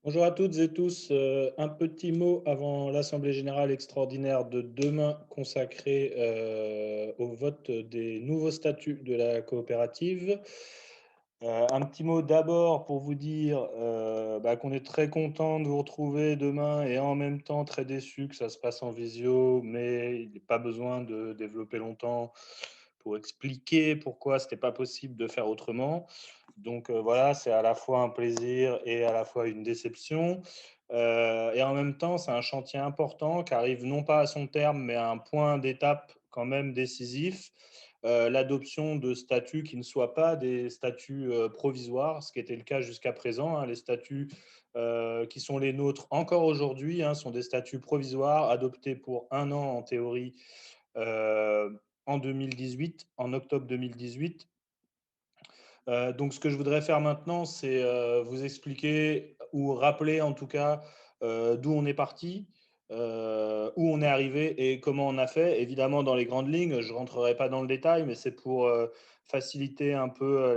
Bonjour à toutes et tous. Un petit mot avant l'Assemblée générale extraordinaire de demain consacrée au vote des nouveaux statuts de la coopérative. Un petit mot d'abord pour vous dire qu'on est très content de vous retrouver demain et en même temps très déçu que ça se passe en visio, mais il n'est pas besoin de développer longtemps pour expliquer pourquoi ce n'était pas possible de faire autrement. Donc voilà, c'est à la fois un plaisir et à la fois une déception. Et en même temps, c'est un chantier important qui arrive non pas à son terme, mais à un point d'étape quand même décisif. L'adoption de statuts qui ne soient pas des statuts provisoires, ce qui était le cas jusqu'à présent. Hein. Les statuts qui sont les nôtres encore aujourd'hui sont des statuts provisoires adoptés pour un an en théorie euh, en 2018, en octobre 2018. Donc, ce que je voudrais faire maintenant, c'est vous expliquer ou rappeler en tout cas d'où on est parti, où on est arrivé et comment on a fait. Évidemment, dans les grandes lignes, je ne rentrerai pas dans le détail, mais c'est pour faciliter un peu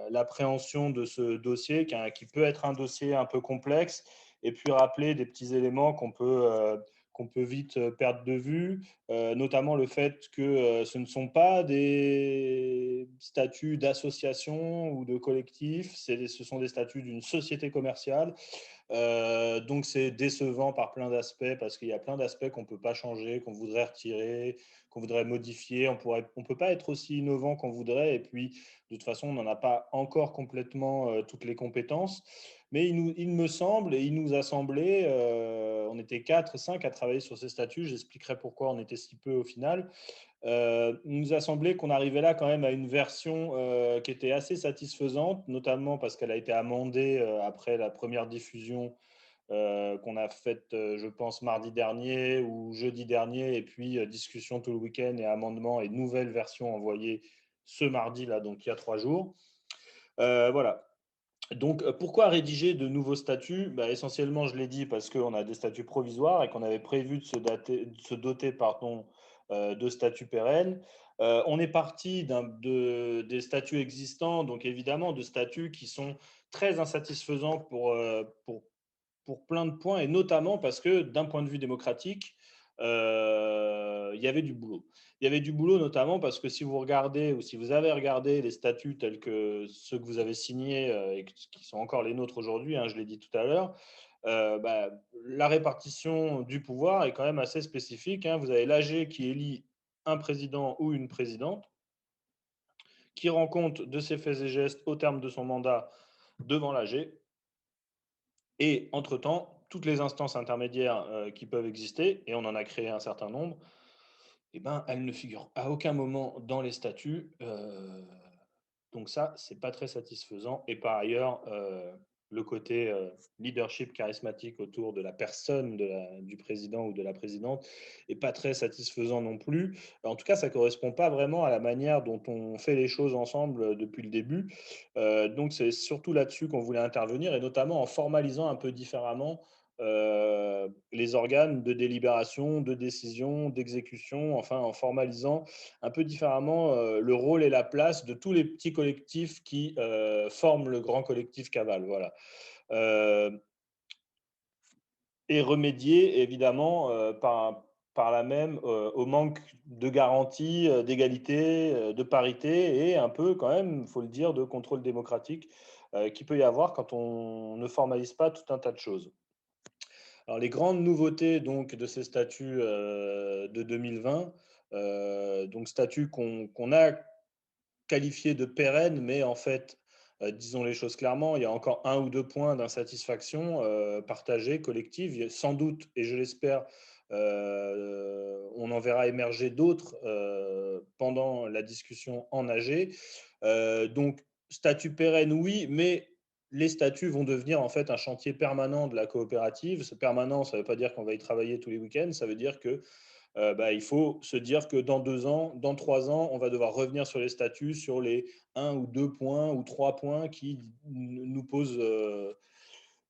l'appréhension de ce dossier qui peut être un dossier un peu complexe et puis rappeler des petits éléments qu'on peut vite perdre de vue, notamment le fait que ce ne sont pas des statuts d'association ou de collectif, ce sont des statuts d'une société commerciale. Donc c'est décevant par plein d'aspects parce qu'il y a plein d'aspects qu'on ne peut pas changer, qu'on voudrait retirer, qu'on voudrait modifier. On peut pas être aussi innovant qu'on voudrait et puis de toute façon on n'en a pas encore complètement toutes les compétences. Mais il me semble et il nous a semblé, on était 4, 5 à travailler sur ces statuts, j'expliquerai pourquoi on était si peu au final, il nous a semblé qu'on arrivait là quand même à une version qui était assez satisfaisante, notamment parce qu'elle a été amendée après la première diffusion qu'on a faite, je pense, mardi dernier ou jeudi dernier, et puis discussion tout le week-end et amendement et nouvelle version envoyée ce mardi, là, donc il y a 3 jours. Voilà. Donc, pourquoi rédiger de nouveaux statuts? Essentiellement, je l'ai dit, parce qu'on a des statuts provisoires et qu'on avait prévu de se doter pardon, de statuts pérennes. On est parti des statuts existants, donc évidemment de statuts qui sont très insatisfaisants pour plein de points, et notamment parce que d'un point de vue démocratique, il y avait du boulot. Il y avait du boulot notamment parce que si vous regardez ou si vous avez regardé les statuts tels que ceux que vous avez signés et qui sont encore les nôtres aujourd'hui, je l'ai dit tout à l'heure, la répartition du pouvoir est quand même assez spécifique. Vous avez l'AG qui élit un président ou une présidente, qui rend compte de ses faits et gestes au terme de son mandat devant l'AG, et entre-temps, toutes les instances intermédiaires qui peuvent exister, et on en a créé un certain nombre, elles ne figurent à aucun moment dans les statuts. Donc ça, c'est pas très satisfaisant. Et par ailleurs, le côté leadership charismatique autour de la personne du président ou de la présidente est pas très satisfaisant non plus. En tout cas, ça correspond pas vraiment à la manière dont on fait les choses ensemble depuis le début. Donc c'est surtout là-dessus qu'on voulait intervenir, et notamment en formalisant un peu différemment les organes de délibération, de décision, d'exécution, enfin en formalisant un peu différemment le rôle et la place de tous les petits collectifs qui forment le grand collectif Caval. Voilà. Euh, et remédier évidemment par là même au manque de garantie, d'égalité, de parité et un peu quand même, il faut le dire, de contrôle démocratique qu'il peut y avoir quand on ne formalise pas tout un tas de choses. Alors, les grandes nouveautés donc, de ces statuts de 2020, donc statuts qu'on a qualifiés de pérennes, mais en fait, disons les choses clairement, il y a encore un ou deux points d'insatisfaction partagée, collective, sans doute, et je l'espère, on en verra émerger d'autres pendant la discussion en AG. Donc, statut pérenne, oui, mais les statuts vont devenir en fait un chantier permanent de la coopérative. Ce permanent, ça ne veut pas dire qu'on va y travailler tous les week-ends, ça veut dire que il faut se dire que dans 2 ans, dans 3 ans, on va devoir revenir sur les statuts, sur les un ou deux points ou trois points qui nous posent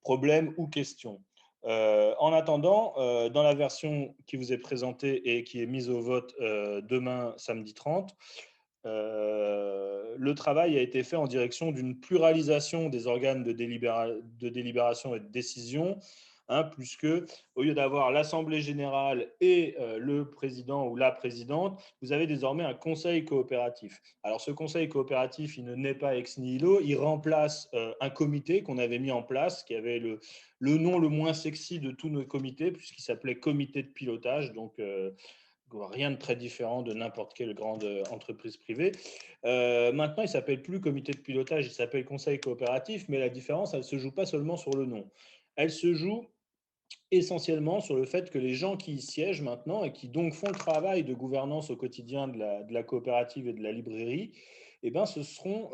problème ou question. En attendant, dans la version qui vous est présentée et qui est mise au vote demain, samedi 30, le travail a été fait en direction d'une pluralisation des organes de délibération et de décision, hein, puisque au lieu d'avoir l'Assemblée générale et le président ou la présidente, vous avez désormais un conseil coopératif. Alors ce conseil coopératif, il ne naît pas ex nihilo, il remplace un comité qu'on avait mis en place, qui avait le nom le moins sexy de tous nos comités, puisqu'il s'appelait comité de pilotage, donc rien de très différent de n'importe quelle grande entreprise privée. Maintenant, il ne s'appelle plus comité de pilotage, il s'appelle conseil coopératif, mais la différence, elle ne se joue pas seulement sur le nom. Elle se joue essentiellement sur le fait que les gens qui y siègent maintenant et qui donc font le travail de gouvernance au quotidien de la coopérative et de la librairie, eh ben, ce seront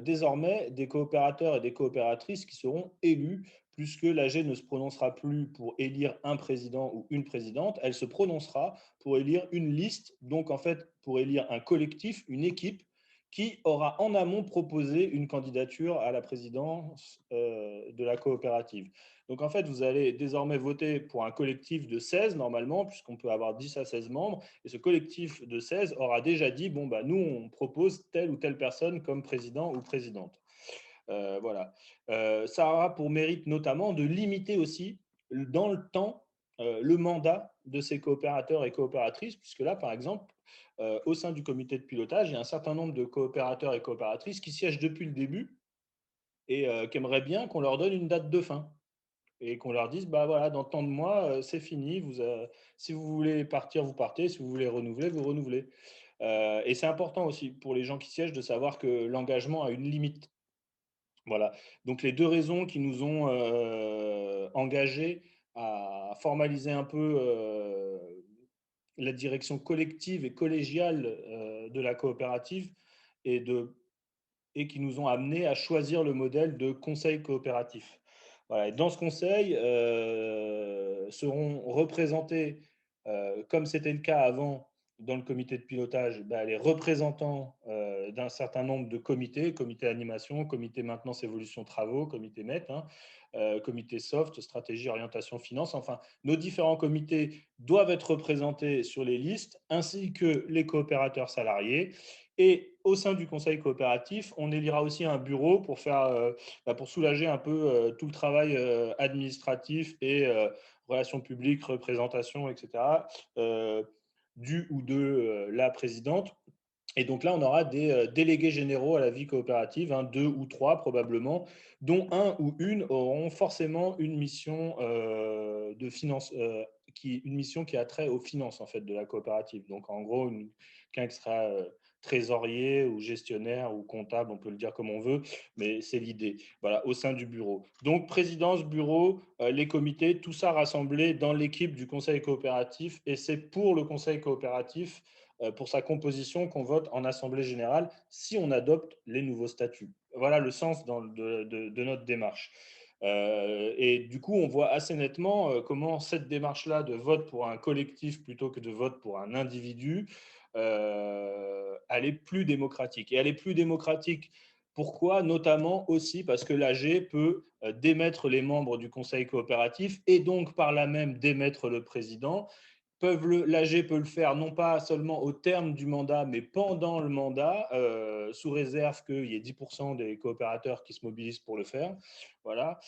désormais des coopérateurs et des coopératrices qui seront élus, puisque l'AG ne se prononcera plus pour élire un président ou une présidente, elle se prononcera pour élire une liste, donc en fait pour élire un collectif, une équipe qui aura en amont proposé une candidature à la présidence de la coopérative. Donc en fait, vous allez désormais voter pour un collectif de 16 normalement, puisqu'on peut avoir 10 à 16 membres, et ce collectif de 16 aura déjà dit, bon, bah, nous, on propose telle ou telle personne comme président ou présidente. Voilà. Ça aura pour mérite notamment de limiter aussi dans le temps le mandat de ces coopérateurs et coopératrices, puisque là, par exemple, au sein du comité de pilotage, il y a un certain nombre de coopérateurs et coopératrices qui siègent depuis le début et qui aimeraient bien qu'on leur donne une date de fin et qu'on leur dise, bah voilà, dans tant de mois, c'est fini. Si vous voulez partir, vous partez. Si vous voulez renouveler, vous renouvelez. Et c'est important aussi pour les gens qui siègent de savoir que l'engagement a une limite. Voilà. Donc les deux raisons qui nous ont engagés à formaliser un peu la direction collective et collégiale de la coopérative et, et qui nous ont amenés à choisir le modèle de conseil coopératif. Voilà. Et dans ce conseil seront représentés, comme c'était le cas avant dans le comité de pilotage, bah, les représentants d'un certain nombre de comités, comité animation, comité maintenance, évolution, travaux, comité MET, hein, comité soft, stratégie, orientation, finance. Enfin, nos différents comités doivent être représentés sur les listes, ainsi que les coopérateurs salariés. Et au sein du conseil coopératif, on élira aussi un bureau pour pour soulager un peu tout le travail administratif et relations publiques, représentation, etc. Du ou de la présidente. Et donc là, on aura des délégués généraux à la vie coopérative, hein, deux ou trois probablement, dont un ou une auront forcément une mission de finance, une mission qui a trait aux finances en fait de la coopérative. Donc en gros, quelqu'un qui sera trésorier ou gestionnaire ou comptable, on peut le dire comme on veut, mais c'est l'idée. Voilà, au sein du bureau. Donc présidence, bureau, les comités, tout ça rassemblé dans l'équipe du conseil coopératif, et c'est pour le conseil coopératif pour sa composition qu'on vote en Assemblée générale si on adopte les nouveaux statuts. Voilà le sens de notre démarche. Et du coup, on voit assez nettement comment cette démarche-là de vote pour un collectif plutôt que de vote pour un individu, elle est plus démocratique. Et elle est plus démocratique. Pourquoi? Notamment aussi parce que l'AG peut démettre les membres du conseil coopératif et donc par là même démettre le président. L'AG peut le faire non pas seulement au terme du mandat, mais pendant le mandat, sous réserve qu'il y ait 10% des coopérateurs qui se mobilisent pour le faire. Voilà.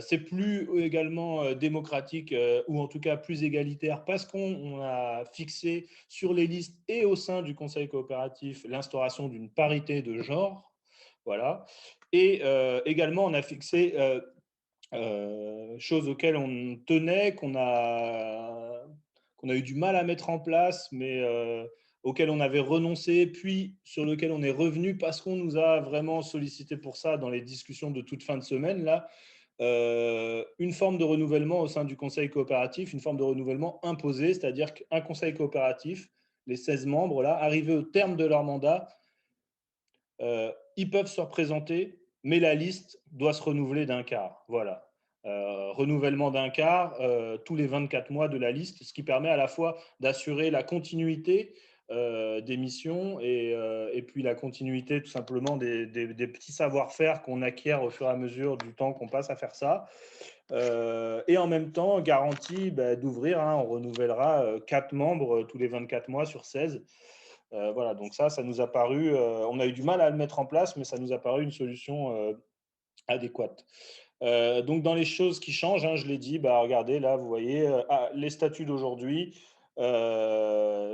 C'est plus également démocratique ou en tout cas plus égalitaire parce qu'on a fixé sur les listes et au sein du conseil coopératif l'instauration d'une parité de genre. Voilà. Et également, on a fixé choses auxquelles on tenait, qu'on a eu du mal à mettre en place, mais auquel on avait renoncé, puis sur lequel on est revenu parce qu'on nous a vraiment sollicité pour ça dans les discussions de toute fin de semaine, là, une forme de renouvellement au sein du conseil coopératif, une forme de renouvellement imposé, c'est-à-dire qu'un conseil coopératif, les 16 membres, là, arrivés au terme de leur mandat, ils peuvent se représenter, mais la liste doit se renouveler d'un quart. Voilà. Renouvellement d'un quart tous les 24 mois de la liste, ce qui permet à la fois d'assurer la continuité des missions et puis la continuité tout simplement des petits savoir-faire qu'on acquiert au fur et à mesure du temps qu'on passe à faire ça. Et en même temps, garantie d'ouvrir, hein, on renouvellera 4 membres tous les 24 mois sur 16. Voilà, donc ça nous a paru, on a eu du mal à le mettre en place, mais ça nous a paru une solution adéquate. Donc, dans les choses qui changent, hein, je l'ai dit, bah, regardez, là, vous voyez, les statuts d'aujourd'hui,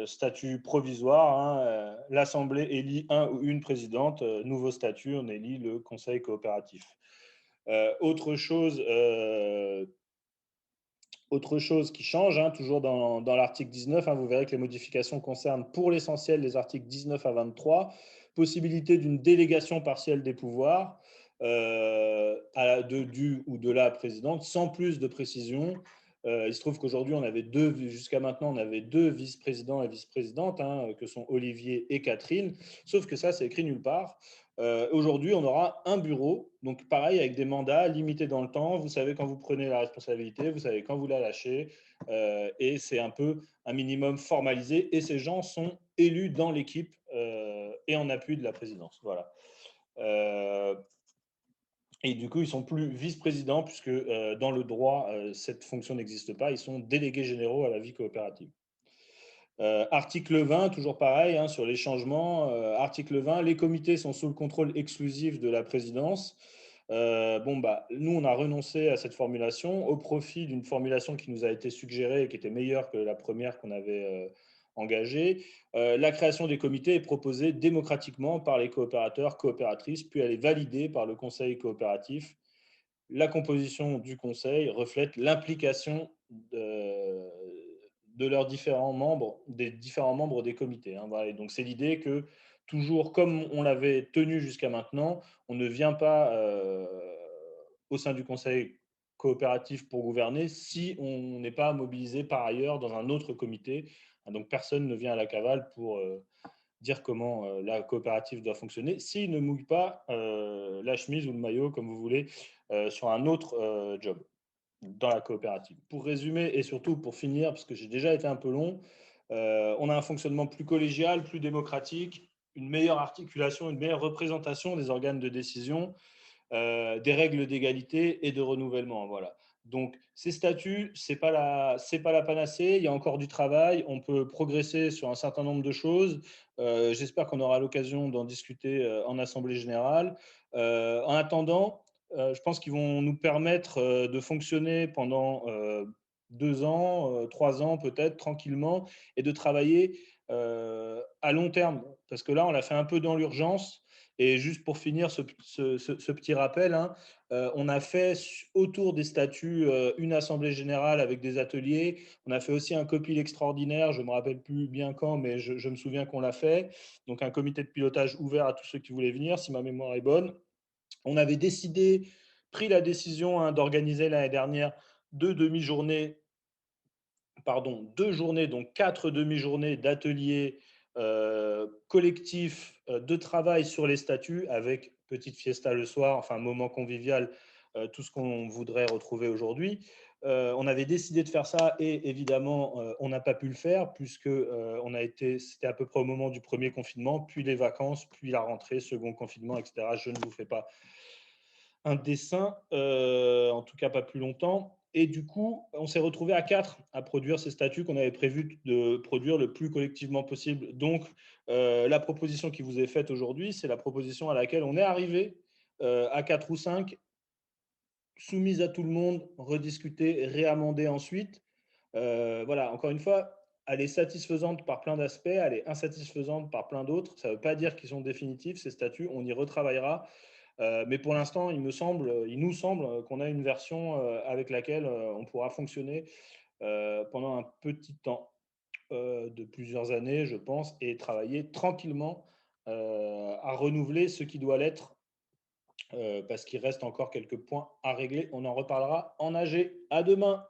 statut provisoire, hein, l'Assemblée élit un ou une présidente, nouveau statut, on élit le Conseil coopératif. Autre chose, autre chose qui change, hein, toujours dans l'article 19, hein, vous verrez que les modifications concernent pour l'essentiel les articles 19 à 23, possibilité d'une délégation partielle des pouvoirs du ou de la présidente, sans plus de précision. Il se trouve qu'aujourd'hui, jusqu'à maintenant, on avait deux vice-présidents et vice-présidentes, hein, que sont Olivier et Catherine, sauf que ça, c'est écrit nulle part. Aujourd'hui, on aura un bureau, donc pareil, avec des mandats limités dans le temps. Vous savez quand vous prenez la responsabilité, vous savez quand vous la lâchez, et c'est un peu un minimum formalisé. Et ces gens sont élus dans l'équipe et en appui de la présidence. Voilà. Euh, et du coup, ils sont plus vice-présidents, puisque dans le droit, cette fonction n'existe pas. Ils sont délégués généraux à la vie coopérative. Article 20, toujours pareil, hein, sur les changements. Article 20, les comités sont sous le contrôle exclusif de la présidence. Nous, on a renoncé à cette formulation au profit d'une formulation qui nous a été suggérée et qui était meilleure que la première qu'on avait engagée. La création des comités est proposée démocratiquement par les coopérateurs, coopératrices, puis elle est validée par le conseil coopératif. La composition du conseil reflète l'implication de leurs différents membres, des différents membres des comités, hein. Voilà. Et donc, c'est l'idée que, toujours comme on l'avait tenu jusqu'à maintenant, on ne vient pas au sein du conseil coopératif pour gouverner si on n'est pas mobilisé par ailleurs dans un autre comité. Donc, personne ne vient à la cavale pour dire comment la coopérative doit fonctionner s'il ne mouille pas la chemise ou le maillot, comme vous voulez, sur un autre job dans la coopérative. Pour résumer et surtout pour finir, parce que j'ai déjà été un peu long, on a un fonctionnement plus collégial, plus démocratique, une meilleure articulation, une meilleure représentation des organes de décision, des règles d'égalité et de renouvellement. Voilà. Donc, ces statuts, c'est pas la panacée. Il y a encore du travail. On peut progresser sur un certain nombre de choses. J'espère qu'on aura l'occasion d'en discuter en Assemblée générale. En attendant, je pense qu'ils vont nous permettre de fonctionner pendant 2 ans, 3 ans peut-être, tranquillement, et de travailler à long terme. Parce que là, on l'a fait un peu dans l'urgence. Et juste pour finir ce petit rappel, hein, on a fait autour des statuts une assemblée générale avec des ateliers. On a fait aussi un COPIL extraordinaire, je ne me rappelle plus bien quand, mais je me souviens qu'on l'a fait. Donc un comité de pilotage ouvert à tous ceux qui voulaient venir, si ma mémoire est bonne. On avait pris la décision, hein, d'organiser l'année dernière deux demi-journées, pardon, 2 journées, donc 4 demi-journées d'ateliers collectifs de travail sur les statuts avec petite fiesta le soir, enfin moment convivial, tout ce qu'on voudrait retrouver aujourd'hui. On avait décidé de faire ça et évidemment, on n'a pas pu le faire puisque c'était à peu près au moment du premier confinement, puis les vacances, puis la rentrée, second confinement, etc. Je ne vous fais pas un dessin, en tout cas pas plus longtemps. Et du coup, on s'est retrouvé à 4 à produire ces statuts qu'on avait prévu de produire le plus collectivement possible. Donc, la proposition qui vous est faite aujourd'hui, c'est la proposition à laquelle on est arrivé à 4 ou 5, soumise à tout le monde, rediscutée, réamendée ensuite. Voilà, encore une fois, elle est satisfaisante par plein d'aspects, elle est insatisfaisante par plein d'autres. Ça ne veut pas dire qu'ils sont définitifs, ces statuts, on y retravaillera. Mais pour l'instant, il nous semble qu'on a une version avec laquelle on pourra fonctionner pendant un petit temps, de plusieurs années, je pense, et travailler tranquillement à renouveler ce qui doit l'être, parce qu'il reste encore quelques points à régler. On en reparlera en AG. À demain.